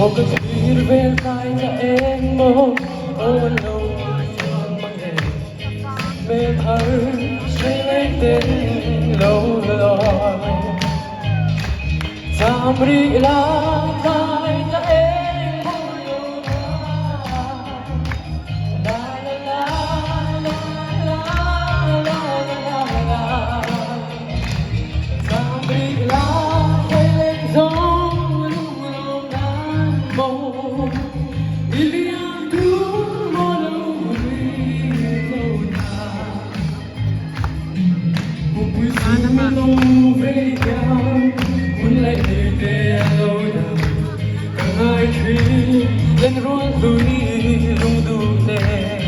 một cơn sóng về tay cho em một ôi lâu trong mang về về thở sẽ lấy tên lâu rồi Tham ri la tay cho em một lâu la la la la la la la la Tham ri la quay lên gió về nhau muốn lại để lâu nào càng ai truy lên ruộng tôi rung đủ tê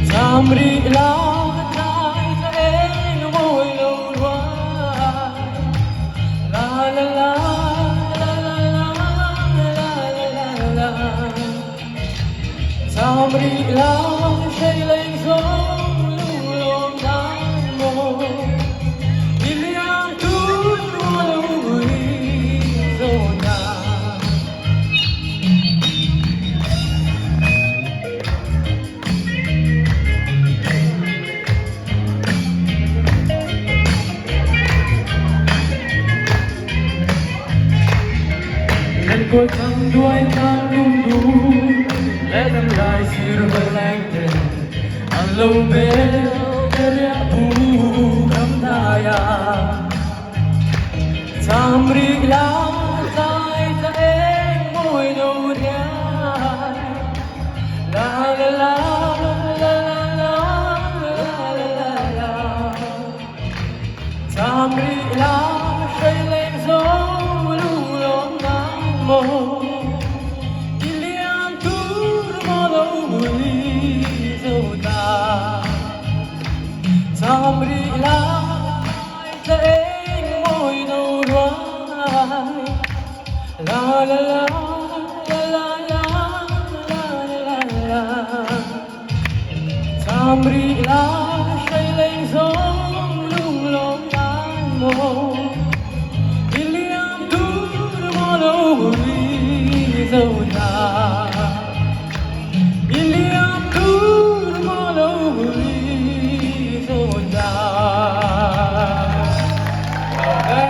tham ri la tay cho em môi lâu quá la la la la la la la la la tham ri la say lên gió Cô thăng đuôi ta đung đung lẽ đâm lại xưa vẫn lạnh tên ăn lâu bên để bu cắm đaya tham ri la tay ta em môi đầu đia la la la la la la la la tham ri la say lên gió Ilian turmalo ta Tham ri la ta em môi nâu đoái La la la la la la la la Tham ri la say lên gió lung lom tan mồ Ilian turmalo dâu ta